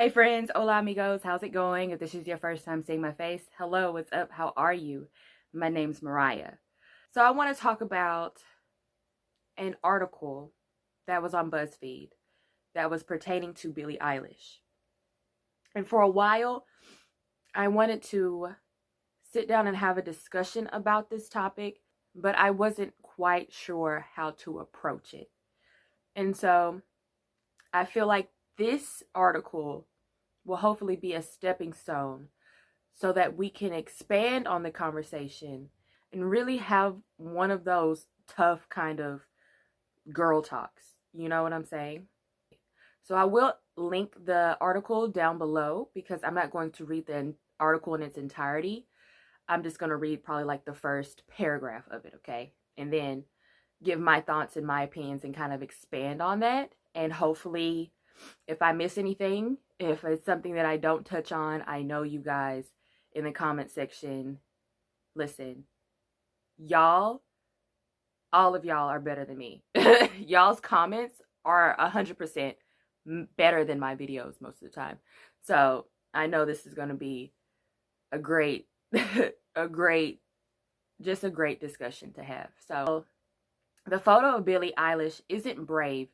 Hey friends, hola amigos, how's it going? If this is your first time seeing my face, hello, what's up, how are you? My name's Mariah. So I want to talk about an article that was on Buzzfeed that was pertaining to Billie Eilish. And for a while, I wanted to sit down and have a discussion about this topic, but I wasn't quite sure how to approach it. And so I feel like this article will hopefully be a stepping stone so that we can expand on the conversation and really have one of those tough kind of girl talks. You know what I'm saying? So I will link the article down below because I'm not going to read the article in its entirety. I'm just going to read probably like the first paragraph of it, okay? And then give my thoughts and my opinions and kind of expand on that. And hopefully, if I miss anything, if it's something that I don't touch on, I know you guys in the comment section, listen, y'all, all of y'all are better than me. Y'all's comments are 100% better than my videos most of the time. So I know this is going to be a great, just a great discussion to have. So the photo of Billie Eilish isn't brave,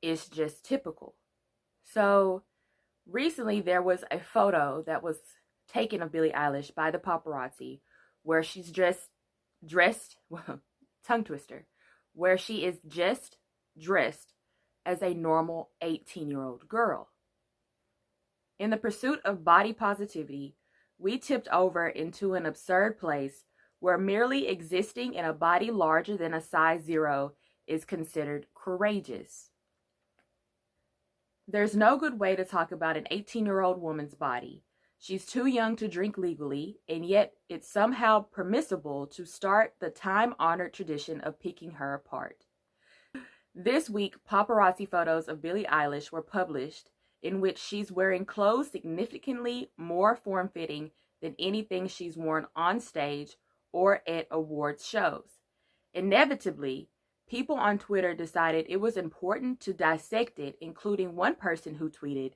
it's just typical. So recently there was a photo that was taken of Billie Eilish by the paparazzi where she's dressed, well, tongue twister, where she is just dressed as a normal 18-year-old girl. In the pursuit of body positivity, we tipped over into an absurd place where merely existing in a body larger than a size 0 is considered courageous. There's no good way to talk about an 18-year-old woman's body. She's too young to drink legally, and yet it's somehow permissible to start the time-honored tradition of picking her apart. This week, paparazzi photos of Billie Eilish were published in which she's wearing clothes significantly more form-fitting than anything she's worn on stage or at awards shows. Inevitably, people on Twitter decided it was important to dissect it, including one person who tweeted,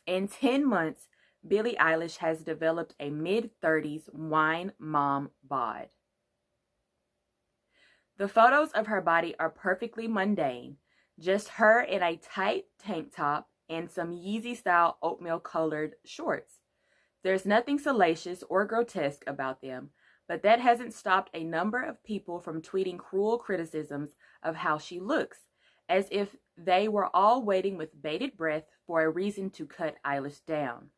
"In 10 months, Billie Eilish has developed a mid-30s wine mom bod." The photos of her body are perfectly mundane, just her in a tight tank top and some Yeezy-style oatmeal-colored shorts. There's nothing salacious or grotesque about them, but that hasn't stopped a number of people from tweeting cruel criticisms of how she looks, as if they were all waiting with bated breath for a reason to cut Eilish down.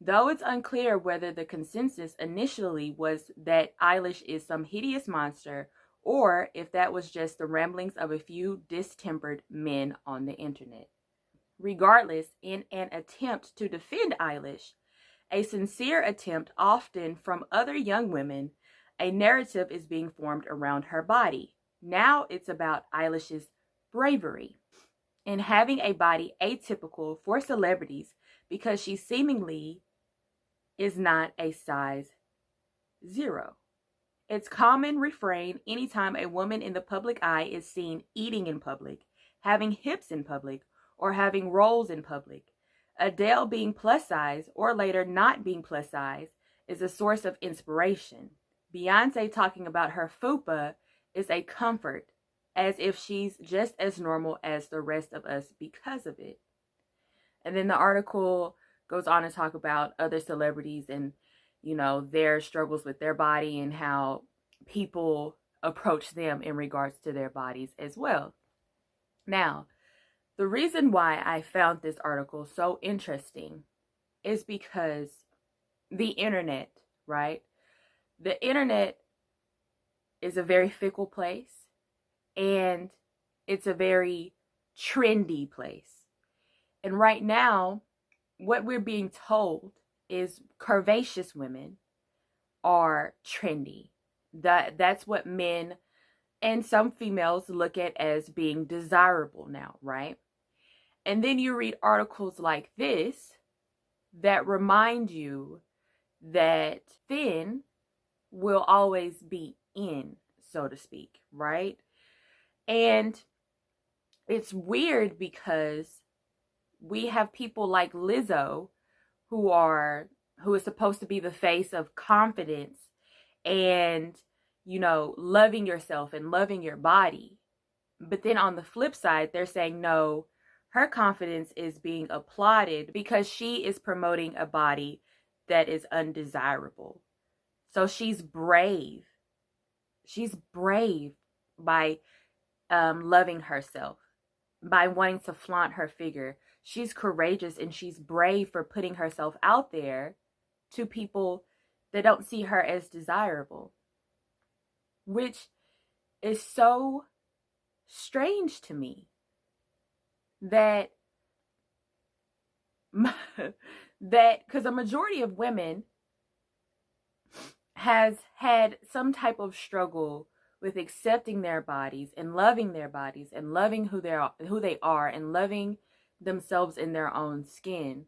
Though it's unclear whether the consensus initially was that Eilish is some hideous monster or if that was just the ramblings of a few distempered men on the internet. Regardless, in an attempt to defend Eilish, a sincere attempt often from other young women, a narrative is being formed around her body. Now it's about Eilish's bravery in having a body atypical for celebrities because she seemingly is not a size 0. It's common refrain anytime a woman in the public eye is seen eating in public, having hips in public, or having rolls in public. Adele being plus size or later not being plus size is a source of inspiration. Beyonce talking about her fupa is a comfort, as if she's just as normal as the rest of us because of it. And then the article goes on to talk about other celebrities and, you know, their struggles with their body and how people approach them in regards to their bodies as well. Now, the reason why I found this article so interesting is because the internet, right? The internet is a very fickle place and it's a very trendy place. And right now, what we're being told is curvaceous women are trendy. That's what men and some females look at as being desirable now, right? And then you read articles like this that remind you that thin will always be in, so to speak, right? And it's weird because we have people like Lizzo who is supposed to be the face of confidence and, loving yourself and loving your body. But then on the flip side, they're saying, no, her confidence is being applauded because she is promoting a body that is undesirable. So she's brave. She's brave by loving herself, by wanting to flaunt her figure. She's courageous and she's brave for putting herself out there to people that don't see her as desirable, which is so strange to me that because a majority of women has had some type of struggle with accepting their bodies and loving their bodies and loving who they are and loving themselves in their own skin.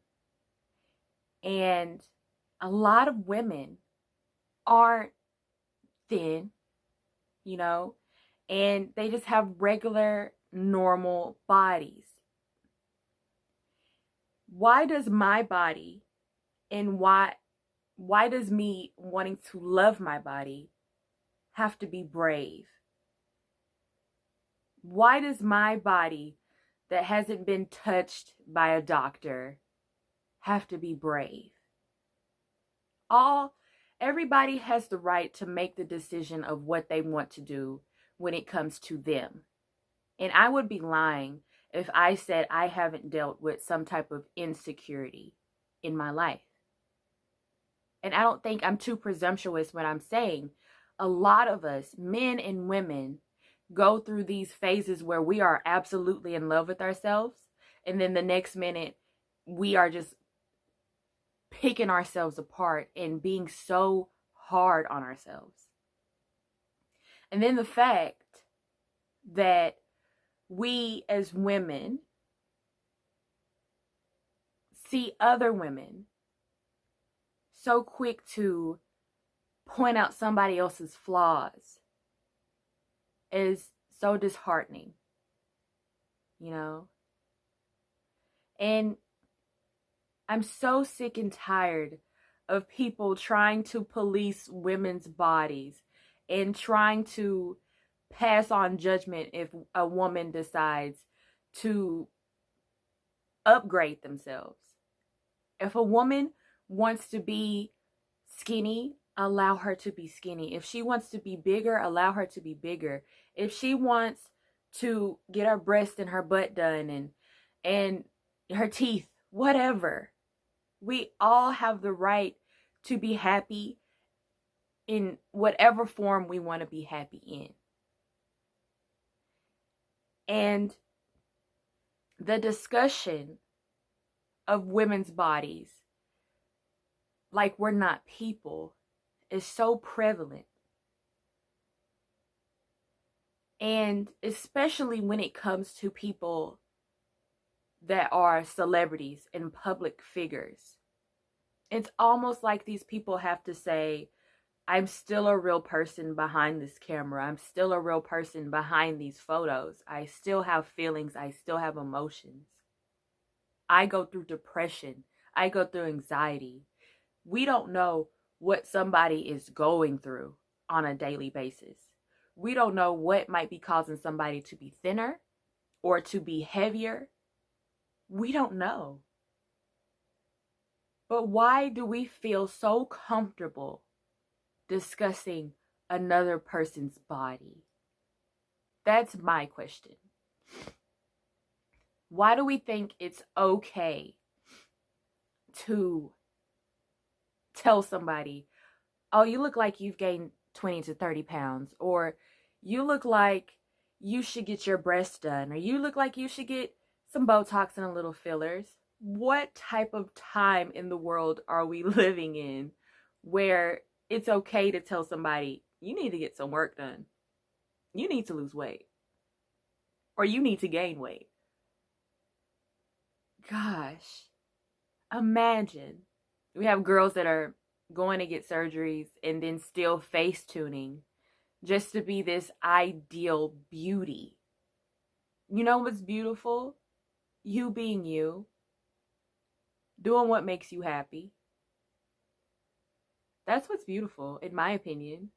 And a lot of women aren't thin, and they just have regular, normal bodies. Why does my body and why does me wanting to love my body have to be brave? Why does my body that hasn't been touched by a doctor have to be brave? Everybody has the right to make the decision of what they want to do when it comes to them. And I would be lying if I said I haven't dealt with some type of insecurity in my life. And I don't think I'm too presumptuous when I'm saying a lot of us, men and women, go through these phases where we are absolutely in love with ourselves. And then the next minute, we are just picking ourselves apart and being so hard on ourselves. And then the fact that we as women see other women so quick to point out somebody else's flaws is so disheartening, And I'm so sick and tired of people trying to police women's bodies and trying to pass on judgment if a woman decides to upgrade themselves. If a woman wants to be skinny, allow her to be skinny. If she wants to be bigger, allow her to be bigger. If she wants to get her breast and her butt done and her teeth, whatever. We all have the right to be happy in whatever form we want to be happy in. And the discussion of women's bodies, like we're not people, is so prevalent. And especially when it comes to people that are celebrities and public figures. It's almost like these people have to say, I'm still a real person behind this camera. I'm still a real person behind these photos. I still have feelings. I still have emotions. I go through depression. I go through anxiety. We don't know what somebody is going through on a daily basis. We don't know what might be causing somebody to be thinner or to be heavier. We don't know. But why do we feel so comfortable discussing another person's body? That's my question. Why do we think it's okay to tell somebody, oh, you look like you've gained 20 to 30 pounds, or you look like you should get your breasts done, or you look like you should get some Botox and a little fillers? What type of time in the world are we living in where it's okay to tell somebody, you need to get some work done, you need to lose weight, or you need to gain weight? Gosh, imagine we have girls that are going to get surgeries and then still face tuning just to be this ideal beauty. You know what's beautiful? You being you. doing what makes you happy. That's what's beautiful, in my opinion.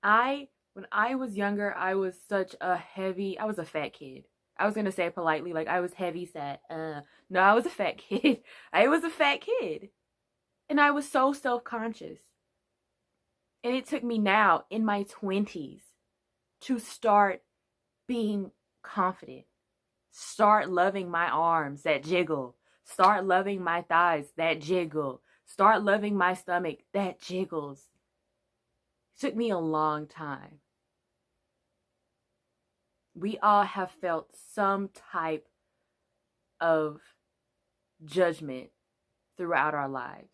When I was younger, I was I was a fat kid. I was gonna say it politely, like I was heavy set. No, I was a fat kid. I was a fat kid. And I was so self-conscious. And it took me now, in my 20s, to start being confident. Start loving my arms that jiggle. Start loving my thighs that jiggle. Start loving my stomach that jiggles. It took me a long time. We all have felt some type of judgment throughout our lives.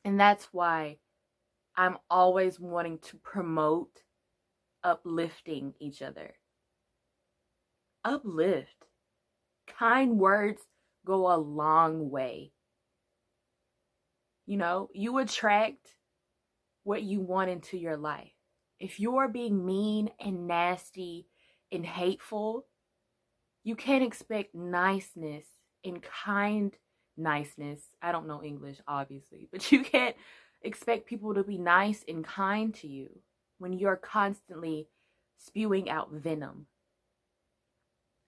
And that's why I'm always wanting to promote uplifting each other. Uplift. Kind words go a long way. You know, you attract what you want into your life. If you're being mean and nasty and hateful, you can't expect niceness and kind niceness. I don't know English, obviously, but you can't expect people to be nice and kind to you when you're constantly spewing out venom.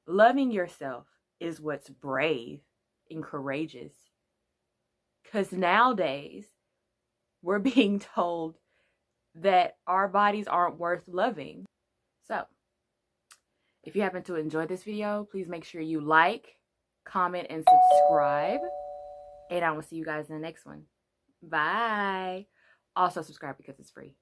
Loving yourself is what's brave and courageous. Because nowadays, we're being told that our bodies aren't worth loving. So, if you happen to enjoy this video, please make sure you like, comment, and subscribe. And I will see you guys in the next one. Bye. Also subscribe because it's free.